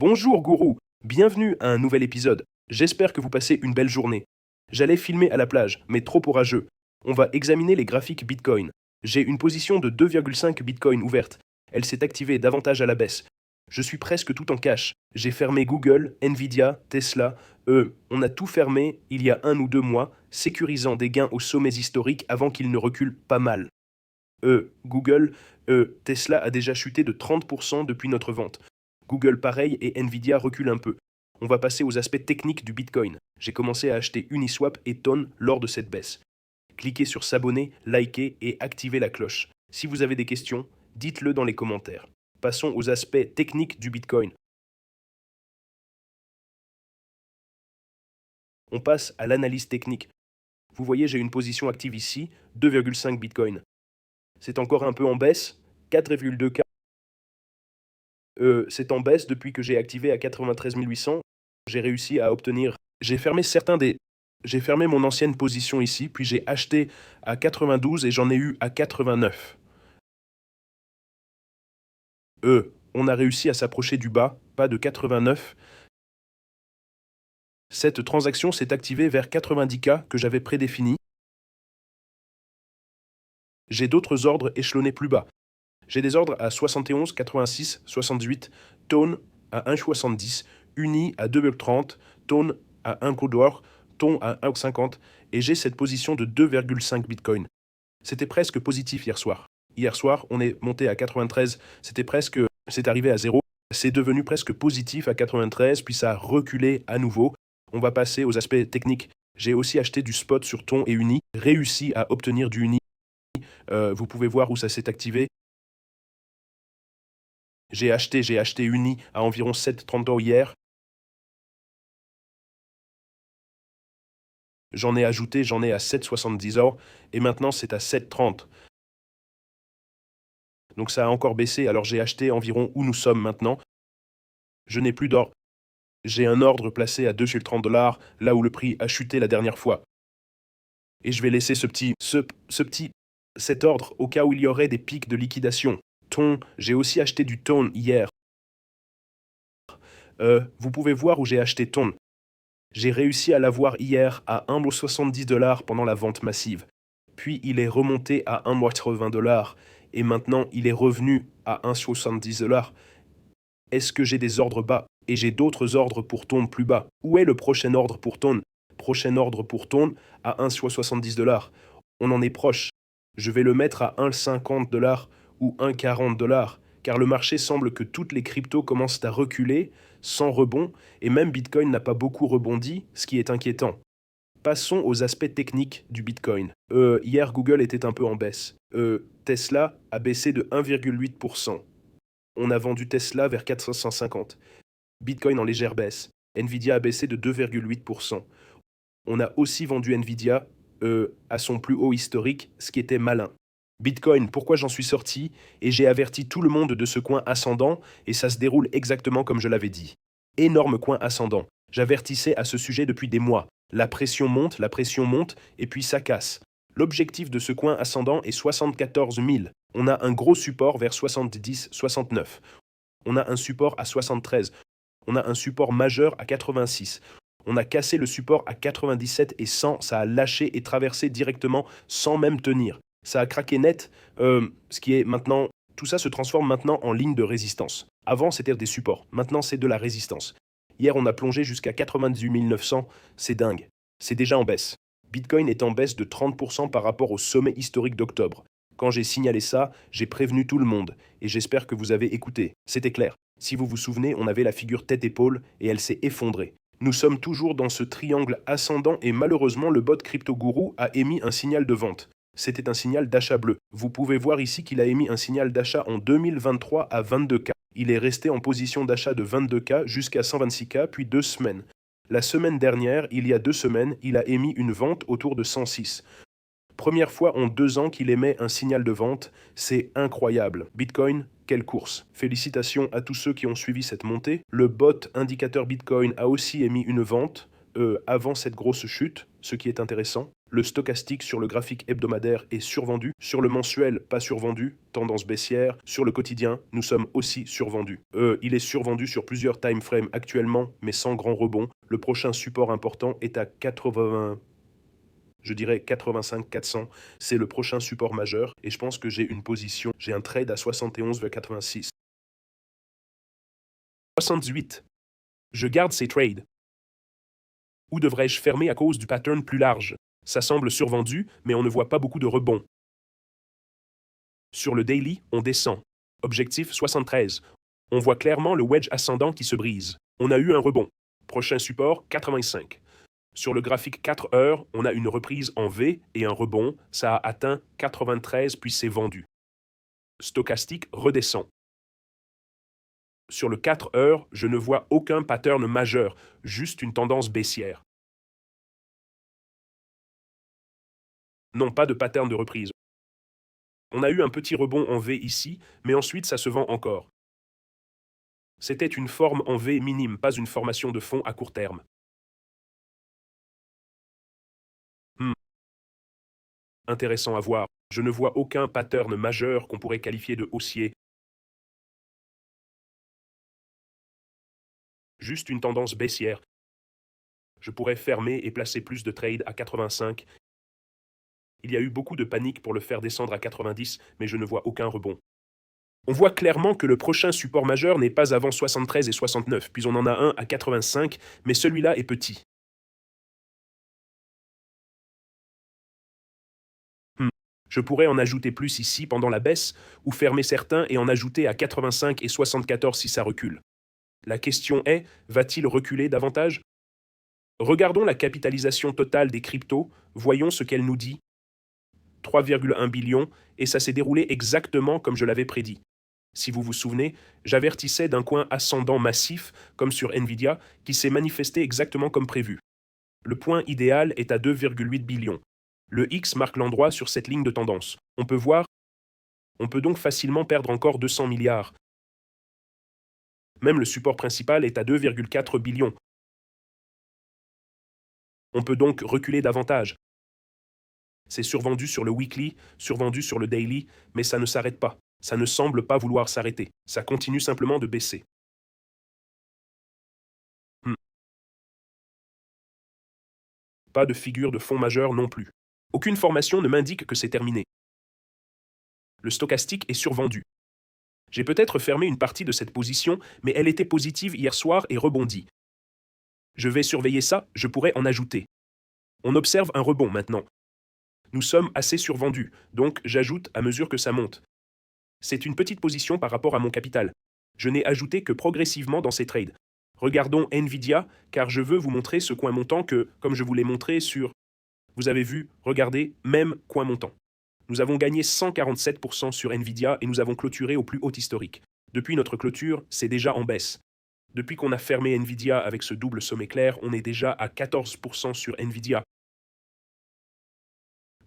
Bonjour gourou, bienvenue à un nouvel épisode. J'espère que vous passez une belle journée. J'allais filmer à la plage, mais trop orageux. On va examiner les graphiques Bitcoin. J'ai une position de 2,5 Bitcoin ouverte. Elle s'est activée davantage à la baisse. Je suis presque tout en cash. J'ai fermé Google, Nvidia, Tesla. On a tout fermé il y a 1 ou 2 mois, sécurisant des gains aux sommets historiques avant qu'ils ne reculent pas mal. Google, Tesla a déjà chuté de 30% depuis notre vente. Google pareil et Nvidia reculent un peu. On va passer aux aspects techniques du Bitcoin. J'ai commencé à acheter Uniswap et Ton lors de cette baisse. Cliquez sur s'abonner, liker et activer la cloche. Si vous avez des questions, dites-le dans les commentaires. Passons aux aspects techniques du Bitcoin. On passe à l'analyse technique. Vous voyez, j'ai une position active ici, 2,5 Bitcoin. C'est encore un peu en baisse, 4,2K. C'est en baisse depuis que j'ai activé à 93 800. J'ai réussi à obtenir. J'ai fermé mon ancienne position ici, puis j'ai acheté à 92 et j'en ai eu à 89. On a réussi à s'approcher du bas, pas de 89. Cette transaction s'est activée vers 90K que j'avais prédéfini. J'ai d'autres ordres échelonnés plus bas. J'ai des ordres à 71, 86, 68, Tone à 1,70, Uni à 2,30, Tone à 1 d'or, Ton à 1,50 et j'ai cette position de 2,5 Bitcoin. C'était presque positif hier soir. Hier soir, on est monté à 93, c'est arrivé à zéro, c'est devenu presque positif à 93, puis ça a reculé à nouveau. On va passer aux aspects techniques. J'ai aussi acheté du spot sur Ton et Uni, réussi à obtenir du Uni. Vous pouvez voir où ça s'est activé. J'ai acheté Uni à environ 7,30 hier. J'en ai ajouté, j'en ai à 7,70 et maintenant c'est à 7,30. Donc ça a encore baissé, alors j'ai acheté environ où nous sommes maintenant. Je n'ai plus d'or. J'ai un ordre placé à 2,30 $, là où le prix a chuté la dernière fois. Et je vais laisser cet ordre au cas où il y aurait des pics de liquidation. J'ai aussi acheté du Ton hier. Vous pouvez voir où j'ai acheté Ton. J'ai réussi à l'avoir hier à 1,70 $ pendant la vente massive. Puis il est remonté à 1,80 $ et maintenant il est revenu à 1,70 $. Est-ce que j'ai des ordres bas? Et j'ai d'autres ordres pour Ton plus bas. Où est le prochain ordre pour Ton? Prochain ordre pour Ton à 1,70 $. On en est proche. Je vais le mettre à 1,50 $ ou 1,40 $, car le marché semble que toutes les cryptos commencent à reculer, sans rebond, et même Bitcoin n'a pas beaucoup rebondi, ce qui est inquiétant. Passons aux aspects techniques du Bitcoin. Hier, Google était un peu en baisse. Tesla a baissé de 1,8%. On a vendu Tesla vers 450. Bitcoin en légère baisse. Nvidia a baissé de 2,8%. On a aussi vendu Nvidia à son plus haut historique, ce qui était malin. Bitcoin, pourquoi j'en suis sorti? Et j'ai averti tout le monde de ce coin ascendant, et ça se déroule exactement comme je l'avais dit. Énorme coin ascendant. J'avertissais à ce sujet depuis des mois. La pression monte, et puis ça casse. L'objectif de ce coin ascendant est 74 000. On a un gros support vers 70, 69. On a un support à 73. On a un support majeur à 86. On a cassé le support à 97 et 100, ça a lâché et traversé directement sans même tenir. Ça a craqué net, ce qui est maintenant... Tout ça se transforme maintenant en ligne de résistance. Avant, c'était des supports. Maintenant, c'est de la résistance. Hier, on a plongé jusqu'à 98 900. C'est dingue. C'est déjà en baisse. Bitcoin est en baisse de 30% par rapport au sommet historique d'octobre. Quand j'ai signalé ça, j'ai prévenu tout le monde. Et j'espère que vous avez écouté. C'était clair. Si vous vous souvenez, on avait la figure tête-épaule et elle s'est effondrée. Nous sommes toujours dans ce triangle ascendant et malheureusement, le bot Crypto Guru a émis un signal de vente. C'était un signal d'achat bleu. Vous pouvez voir ici qu'il a émis un signal d'achat en 2023 à 22K. Il est resté en position d'achat de 22K jusqu'à 126K, puis 2 semaines. La semaine dernière, il y a 2 semaines, il a émis une vente autour de 106. Première fois en 2 ans qu'il émet un signal de vente, c'est incroyable. Bitcoin, quelle course. Félicitations à tous ceux qui ont suivi cette montée. Le bot indicateur Bitcoin a aussi émis une vente avant cette grosse chute, ce qui est intéressant. Le stochastique sur le graphique hebdomadaire est survendu. Sur le mensuel, pas survendu. Tendance baissière. Sur le quotidien, nous sommes aussi survendus. Il est survendu sur plusieurs time frames actuellement, mais sans grand rebond. Le prochain support important est à 80... Je dirais 85-400, c'est le prochain support majeur, et je pense que j'ai une position, j'ai un trade à 71,86. 68. Je garde ces trades. Ou devrais-je fermer à cause du pattern plus large? Ça semble survendu, mais on ne voit pas beaucoup de rebond. Sur le daily, on descend. Objectif 73. On voit clairement le wedge ascendant qui se brise. On a eu un rebond. Prochain support 85. Sur le graphique 4 heures, on a une reprise en V et un rebond. Ça a atteint 93 puis c'est vendu. Stochastique redescend. Sur le 4 heures, je ne vois aucun pattern majeur, juste une tendance baissière. Non, pas de pattern de reprise. On a eu un petit rebond en V ici, mais ensuite ça se vend encore. C'était une forme en V minime, pas une formation de fond à court terme. Intéressant à voir. Je ne vois aucun pattern majeur qu'on pourrait qualifier de haussier. Juste une tendance baissière. Je pourrais fermer et placer plus de trades à 85. Il y a eu beaucoup de panique pour le faire descendre à 90, mais je ne vois aucun rebond. On voit clairement que le prochain support majeur n'est pas avant 73 et 69, puis on en a un à 85, mais celui-là est petit. Je pourrais en ajouter plus ici pendant la baisse, ou fermer certains et en ajouter à 85 et 74 si ça recule. La question est, va-t-il reculer davantage? Regardons la capitalisation totale des cryptos, voyons ce qu'elle nous dit. 3,1 billions, et ça s'est déroulé exactement comme je l'avais prédit. Si vous vous souvenez, j'avertissais d'un coin ascendant massif, comme sur Nvidia, qui s'est manifesté exactement comme prévu. Le point idéal est à 2,8 billions. Le X marque l'endroit sur cette ligne de tendance. On peut voir, on peut donc facilement perdre encore 200 milliards. Même le support principal est à 2,4 billions. On peut donc reculer davantage. C'est survendu sur le weekly, survendu sur le daily, mais ça ne s'arrête pas. Ça ne semble pas vouloir s'arrêter. Ça continue simplement de baisser. Pas de figure de fond majeur non plus. Aucune formation ne m'indique que c'est terminé. Le stochastique est survendu. J'ai peut-être fermé une partie de cette position, mais elle était positive hier soir et rebondit. Je vais surveiller ça, je pourrais en ajouter. On observe un rebond maintenant. Nous sommes assez survendus, donc j'ajoute à mesure que ça monte. C'est une petite position par rapport à mon capital. Je n'ai ajouté que progressivement dans ces trades. Regardons Nvidia, car je veux vous montrer ce coin montant que, comme je vous l'ai montré sur... Vous avez vu, regardez, même coin montant. Nous avons gagné 147% sur Nvidia et nous avons clôturé au plus haut historique. Depuis notre clôture, c'est déjà en baisse. Depuis qu'on a fermé Nvidia avec ce double sommet clair, on est déjà à 14% sur Nvidia.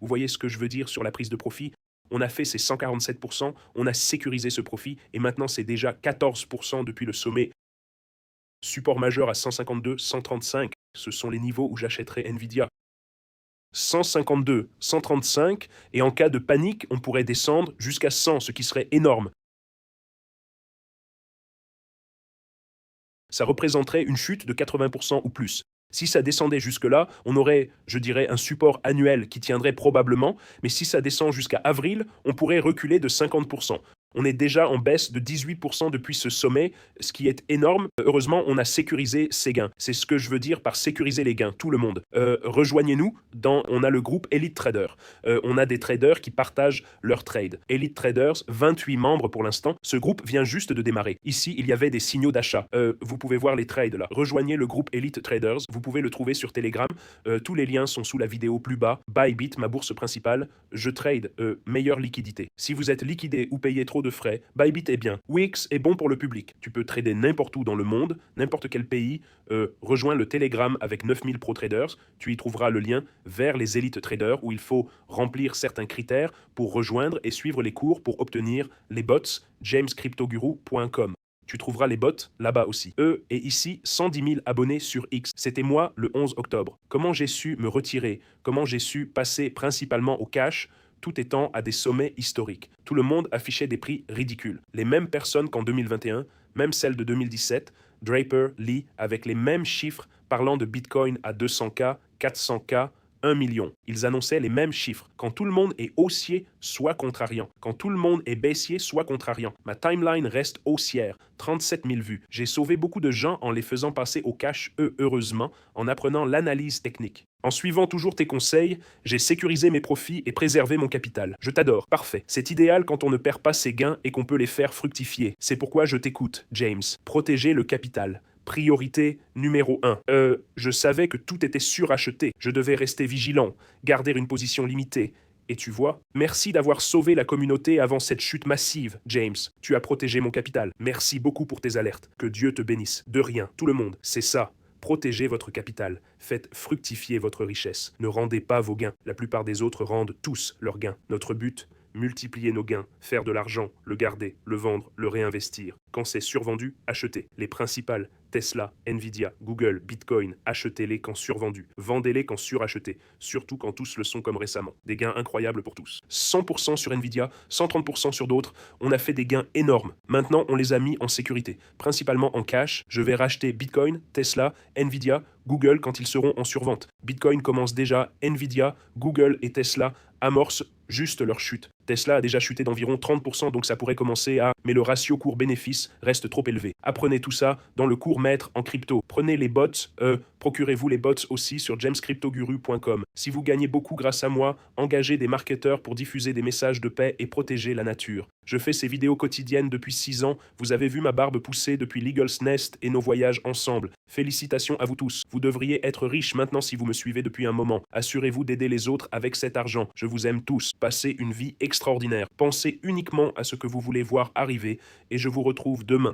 Vous voyez ce que je veux dire sur la prise de profit? On a fait ces 147%, on a sécurisé ce profit, et maintenant c'est déjà 14% depuis le sommet. Support majeur à 152, 135, ce sont les niveaux où j'achèterai Nvidia. 152, 135, et en cas de panique, on pourrait descendre jusqu'à 100, ce qui serait énorme. Ça représenterait une chute de 80% ou plus. Si ça descendait jusque-là, on aurait, je dirais, un support annuel qui tiendrait probablement, mais si ça descend jusqu'à avril, on pourrait reculer de 50%. On est déjà en baisse de 18% depuis ce sommet, ce qui est énorme. Heureusement, on a sécurisé ces gains. C'est ce que je veux dire par sécuriser les gains, tout le monde. Rejoignez-nous, on a le groupe Elite Trader. On a des traders qui partagent leurs trades. Elite Traders, 28 membres pour l'instant. Ce groupe vient juste de démarrer. Ici, il y avait des signaux d'achat. Vous pouvez voir les trades là. Rejoignez le groupe Elite Traders. Vous pouvez le trouver sur Telegram. Tous les liens sont sous la vidéo plus bas. Bybit, ma bourse principale. Je trade meilleure liquidité. Si vous êtes liquidé ou payez trop de frais, Bybit est bien. Wix est bon pour le public. Tu peux trader n'importe où dans le monde, n'importe quel pays. Rejoins le Telegram avec 9000 Pro Traders. Tu y trouveras le lien vers les Elite Traders où il faut remplir certains critères pour rejoindre et suivre les cours pour obtenir les bots jamescryptoguru.com. Tu trouveras les bots là-bas aussi. Et ici, 110 000 abonnés sur X. C'était moi le 11 octobre. Comment j'ai su me retirer? Comment j'ai su passer principalement au cash, tout étant à des sommets historiques? Tout le monde affichait des prix ridicules. Les mêmes personnes qu'en 2021, même celles de 2017, Draper, Lee, avec les mêmes chiffres parlant de Bitcoin à 200K, 400K, 1 million. Ils annonçaient les mêmes chiffres. Quand tout le monde est haussier, soit contrariant. Quand tout le monde est baissier, soit contrariant. Ma timeline reste haussière. 37 000 vues. J'ai sauvé beaucoup de gens en les faisant passer au cash, heureusement, en apprenant l'analyse technique. En suivant toujours tes conseils, j'ai sécurisé mes profits et préservé mon capital. Je t'adore. Parfait. C'est idéal quand on ne perd pas ses gains et qu'on peut les faire fructifier. C'est pourquoi je t'écoute, James. Protéger le capital. Priorité numéro 1. Je savais que tout était suracheté. Je devais rester vigilant, garder une position limitée. Et tu vois, merci d'avoir sauvé la communauté avant cette chute massive, James. Tu as protégé mon capital. Merci beaucoup pour tes alertes. Que Dieu te bénisse. De rien, tout le monde, c'est ça. Protégez votre capital. Faites fructifier votre richesse. Ne rendez pas vos gains. La plupart des autres rendent tous leurs gains. Notre but, multiplier nos gains, faire de l'argent, le garder, le vendre, le réinvestir. Quand c'est survendu, achetez. Les principales, Tesla, Nvidia, Google, Bitcoin, achetez-les quand survendus. Vendez-les quand surachetés. Surtout quand tous le sont comme récemment. Des gains incroyables pour tous. 100% sur Nvidia, 130% sur d'autres. On a fait des gains énormes. Maintenant, on les a mis en sécurité. Principalement en cash. Je vais racheter Bitcoin, Tesla, Nvidia, Google quand ils seront en survente. Bitcoin commence déjà, Nvidia, Google et Tesla amorcent juste leur chute. Tesla a déjà chuté d'environ 30%, donc ça pourrait commencer à... Mais le ratio cours-bénéfice reste trop élevé. Apprenez tout ça dans le cours maître en crypto. Prenez les bots, procurez-vous les bots aussi sur jamescryptoguru.com. Si vous gagnez beaucoup grâce à moi, engagez des marketeurs pour diffuser des messages de paix et protéger la nature. Je fais ces vidéos quotidiennes depuis 6 ans. Vous avez vu ma barbe pousser depuis l'Eagle's Nest et nos voyages ensemble. Félicitations à vous tous. Vous devriez être riche maintenant si vous me suivez depuis un moment. Assurez-vous d'aider les autres avec cet argent. Je vous aime tous. Passez une vie extraordinaire. Pensez uniquement à ce que vous voulez voir arriver et je vous retrouve demain